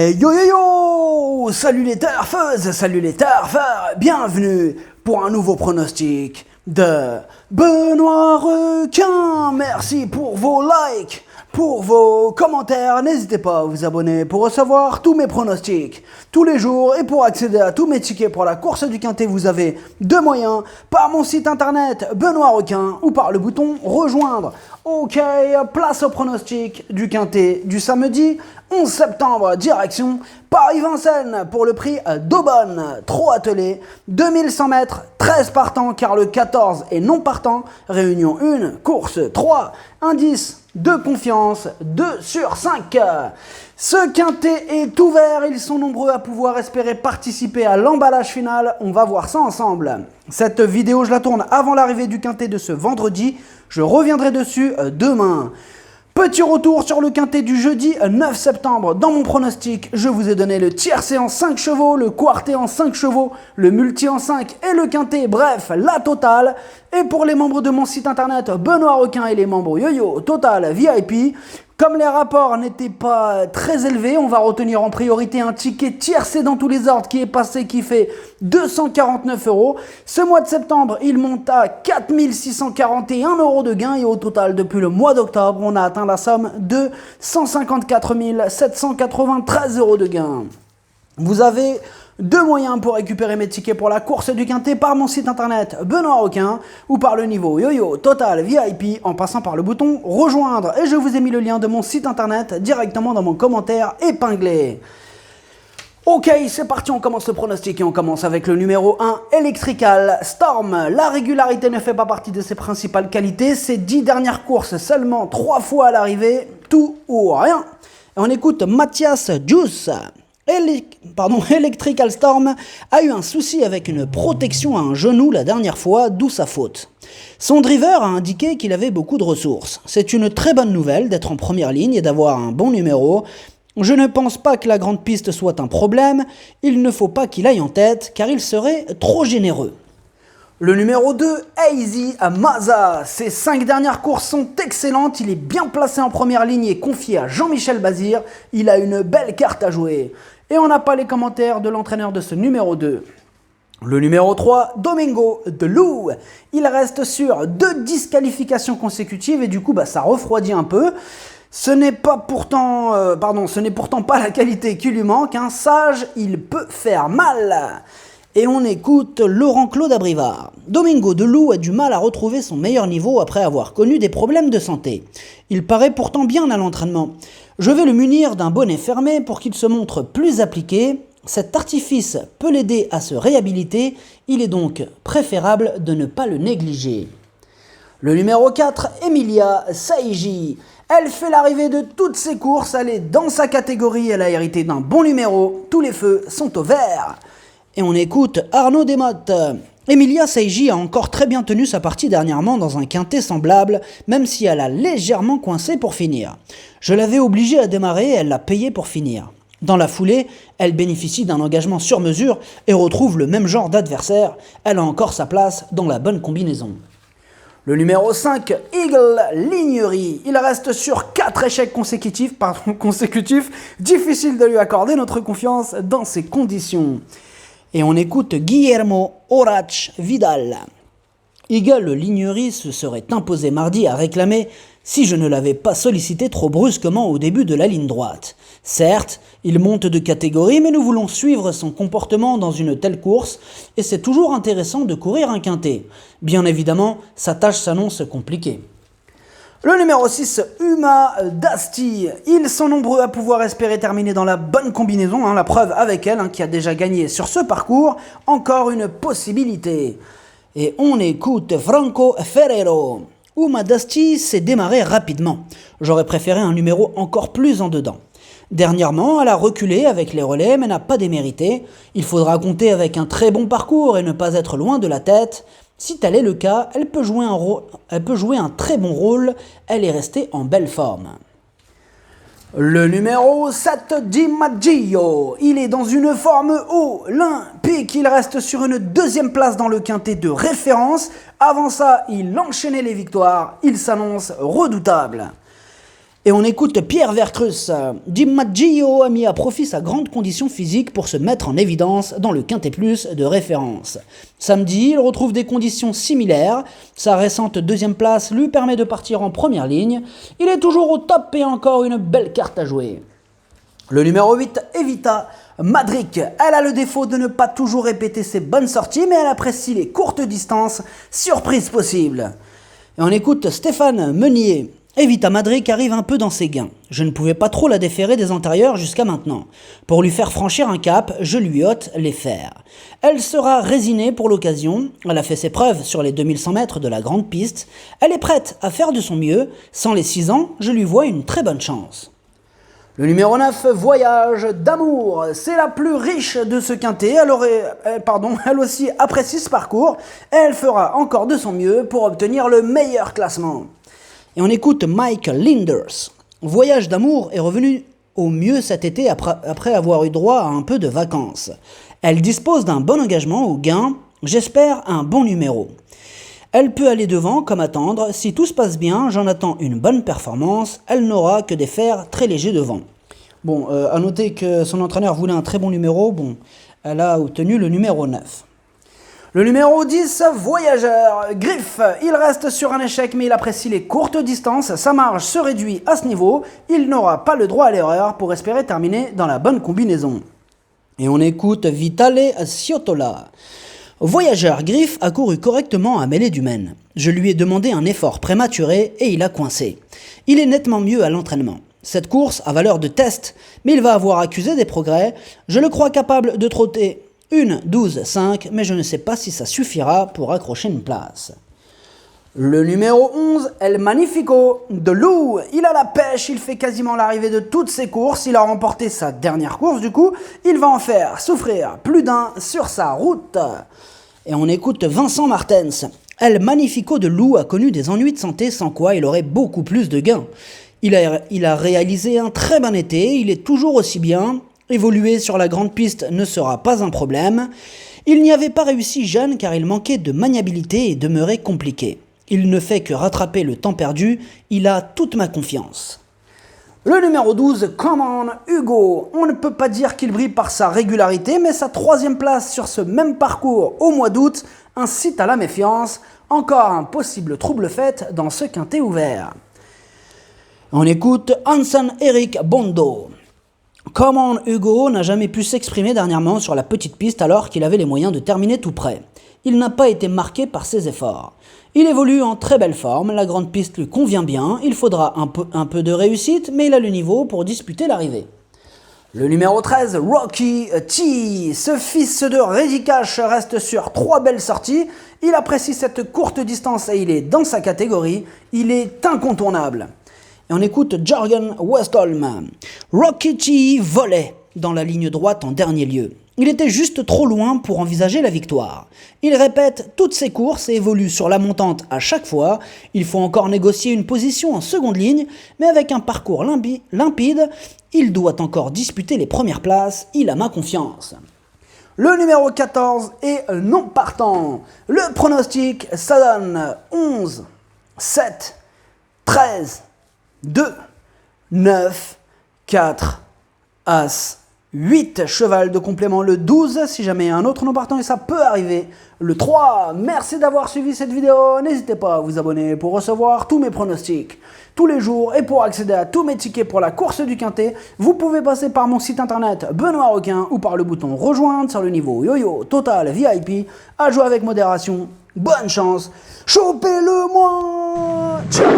Hey yo yo yo! Salut les turfeuses, salut les turfeurs, bienvenue pour un nouveau pronostic de Benoît Requin. Merci pour vos likes, pour vos commentaires. N'hésitez pas à vous abonner pour recevoir tous mes pronostics tous les jours. Et pour accéder à tous mes tickets pour la course du Quintet, vous avez deux moyens: par mon site internet Benoît Requin ou par le bouton rejoindre. Ok, place au pronostic du Quintet du samedi 11 septembre, direction Paris-Vincennes pour le prix d'Aubonne. Trot attelé, 2100 mètres, 13 partants car le 14 est non partant. Réunion 1, course 3, indice de confiance 2 sur 5. Ce Quintet est ouvert, ils sont nombreux à pouvoir espérer participer à l'emballage final. On va voir ça ensemble. Cette vidéo, je la tourne avant l'arrivée du Quintet de ce vendredi. Je reviendrai dessus demain. Petit retour sur le Quintet du jeudi 9 septembre. Dans mon pronostic, je vous ai donné le tiercé en 5 chevaux, le quartet en 5 chevaux, le multi en 5 et le Quintet, bref, la totale. Et pour les membres de mon site internet Benoît Requin et les membres Yo-Yo Total VIP, comme les rapports n'étaient pas très élevés, on va retenir en priorité un ticket tiercé dans tous les ordres qui est passé, qui fait 249 €. Ce mois de septembre, il monte à 4641 € de gain et au total, depuis le mois d'octobre, on a atteint la somme de 154 793 € de gain. Vous avez deux moyens pour récupérer mes tickets pour la course du Quintet: par mon site internet Benoît Requin ou par le niveau Yo-Yo Total VIP en passant par le bouton rejoindre. Et je vous ai mis le lien de mon site internet directement dans mon commentaire épinglé. Ok, c'est parti, on commence le pronostic et on commence avec le numéro 1, Electrical Storm. La régularité ne fait pas partie de ses principales qualités. Ces 10 dernières courses, seulement 3 fois à l'arrivée, tout ou rien. Et on écoute Mathias Juice. Electrical Storm a eu un souci avec une protection à un genou la dernière fois, d'où sa faute. Son driver a indiqué qu'il avait beaucoup de ressources. C'est une très bonne nouvelle d'être en première ligne et d'avoir un bon numéro. Je ne pense pas que la grande piste soit un problème, il ne faut pas qu'il aille en tête car il serait trop généreux. Le numéro 2, Easy Maza. Ses 5 dernières courses sont excellentes, il est bien placé en première ligne et confié à Jean-Michel Bazir. Il a une belle carte à jouer. Et on n'a pas les commentaires de l'entraîneur de ce numéro 2. Le numéro 3, Domingo de Lou. Il reste sur 2 disqualifications consécutives et du coup ça refroidit un peu. Ce n'est pourtant pas la qualité qui lui manque. Un sage, il peut faire mal. Et on écoute Laurent-Claude Abrivard. Domingo de Lou a du mal à retrouver son meilleur niveau après avoir connu des problèmes de santé. Il paraît pourtant bien à l'entraînement. Je vais le munir d'un bonnet fermé pour qu'il se montre plus appliqué. Cet artifice peut l'aider à se réhabiliter. Il est donc préférable de ne pas le négliger. Le numéro 4, Emilia Saïgi. Elle fait l'arrivée de toutes ses courses. Elle est dans sa catégorie. Elle a hérité d'un bon numéro. Tous les feux sont au vert. Et on écoute Arnaud Desmottes. Emilia Saïgi a encore très bien tenu sa partie dernièrement dans un Quintet semblable, même si elle a légèrement coincé pour finir. Je l'avais obligée à démarrer et elle l'a payé pour finir. Dans la foulée, elle bénéficie d'un engagement sur mesure et retrouve le même genre d'adversaire. Elle a encore sa place dans la bonne combinaison. Le numéro 5, Eagle Lignerie. Il reste sur 4 échecs consécutifs. Difficile de lui accorder notre confiance dans ces conditions. Et on écoute Guillermo Orach Vidal. Eagle Lignerie se serait imposé mardi à réclamer si je ne l'avais pas sollicité trop brusquement au début de la ligne droite. Certes, il monte de catégorie, mais nous voulons suivre son comportement dans une telle course, et c'est toujours intéressant de courir un Quintet. Bien évidemment, sa tâche s'annonce compliquée. Le numéro 6, Uma Dasti. Ils sont nombreux à pouvoir espérer terminer dans la bonne combinaison, la preuve avec elle, qui a déjà gagné sur ce parcours. Encore une possibilité. Et on écoute Franco Ferrero. Uma Dasti s'est démarré rapidement. J'aurais préféré un numéro encore plus en dedans. Dernièrement, elle a reculé avec les relais, mais n'a pas démérité. Il faudra compter avec un très bon parcours et ne pas être loin de la tête. Si tel est le cas, elle peut jouer un très bon rôle. Elle est restée en belle forme. Le numéro 7, DiMaggio. Il est dans une forme olympique. Il reste sur une 2e place dans le Quintet de référence. Avant ça, il enchaînait les victoires. Il s'annonce redoutable. Et on écoute Pierre Vercruz. Di Maggio a mis à profit sa grande condition physique pour se mettre en évidence dans le Quintet Plus de référence. Samedi, il retrouve des conditions similaires. Sa récente deuxième place lui permet de partir en première ligne. Il est toujours au top et encore une belle carte à jouer. Le numéro 8, Evita Madric. Elle a le défaut de ne pas toujours répéter ses bonnes sorties, mais elle apprécie les courtes distances, surprise possible. Et on écoute Stéphane Meunier. Evita Madric arrive un peu dans ses gains. Je ne pouvais pas trop la déférer des antérieurs jusqu'à maintenant. Pour lui faire franchir un cap, je lui ôte les fers. Elle sera résinée pour l'occasion. Elle a fait ses preuves sur les 2100 mètres de la grande piste. Elle est prête à faire de son mieux. Sans les 6 ans, je lui vois une très bonne chance. Le numéro 9, Voyage d'amour. C'est la plus riche de ce quintet. Elle aussi apprécie ce parcours. Elle fera encore de son mieux pour obtenir le meilleur classement. Et on écoute Mike Linders. Voyage d'amour est revenu au mieux cet été après avoir eu droit à un peu de vacances. Elle dispose d'un bon engagement au gain, j'espère un bon numéro. Elle peut aller devant comme attendre, si tout se passe bien, j'en attends une bonne performance, elle n'aura que des fers très légers devant. Bon, à noter que son entraîneur voulait un très bon numéro, elle a obtenu le numéro 9. Le numéro 10, Voyageur, Griff. Il reste sur un échec mais il apprécie les courtes distances, sa marge se réduit à ce niveau, il n'aura pas le droit à l'erreur pour espérer terminer dans la bonne combinaison. Et on écoute Vitale Ciotola. Voyageur, Griff a couru correctement à mêlée du Maine. Je lui ai demandé un effort prématuré et il a coincé. Il est nettement mieux à l'entraînement. Cette course a valeur de test, mais il va avoir accusé des progrès. Je le crois capable de trotter 1-12-5, mais je ne sais pas si ça suffira pour accrocher une place. Le numéro 11, El Magnifico de Lou. Il a la pêche, il fait quasiment l'arrivée de toutes ses courses. Il a remporté sa dernière course, du coup, il va en faire souffrir plus d'un sur sa route. Et on écoute Vincent Martens. El Magnifico de Lou a connu des ennuis de santé sans quoi il aurait beaucoup plus de gains. Il a réalisé un très bon été, il est toujours aussi bien. Évoluer sur la grande piste ne sera pas un problème. Il n'y avait pas réussi jeune car il manquait de maniabilité et demeurait compliqué. Il ne fait que rattraper le temps perdu, il a toute ma confiance. Le numéro 12, Come On Hugo. On ne peut pas dire qu'il brille par sa régularité, mais sa troisième place sur ce même parcours au mois d'août incite à la méfiance. Encore un possible trouble fait dans ce quintet ouvert. On écoute Hansen Eric Bondo. Come On Hugo n'a jamais pu s'exprimer dernièrement sur la petite piste alors qu'il avait les moyens de terminer tout près. Il n'a pas été marqué par ses efforts. Il évolue en très belle forme, la grande piste lui convient bien, il faudra un peu de réussite, mais il a le niveau pour disputer l'arrivée. Le numéro 13, Rocky T. Ce fils de Reddy Cash reste sur 3 belles sorties, il apprécie cette courte distance et il est dans sa catégorie, il est incontournable. Et on écoute Jørgen Westholm. Rocky T volait dans la ligne droite en dernier lieu. Il était juste trop loin pour envisager la victoire. Il répète toutes ses courses et évolue sur la montante à chaque fois. Il faut encore négocier une position en seconde ligne, mais avec un parcours limpide, il doit encore disputer les premières places. Il a ma confiance. Le numéro 14 est non partant. Le pronostic, ça donne 11, 7, 13, 2, 9, 4, As, 8, cheval de complément le 12, si jamais il y a un autre non partant et ça peut arriver, le 3. Merci d'avoir suivi cette vidéo, n'hésitez pas à vous abonner pour recevoir tous mes pronostics tous les jours et pour accéder à tous mes tickets pour la course du Quintet, vous pouvez passer par mon site internet Benoît Requin ou par le bouton rejoindre sur le niveau Yo-Yo Total VIP, à jouer avec modération, bonne chance, chopez-le moi, ciao.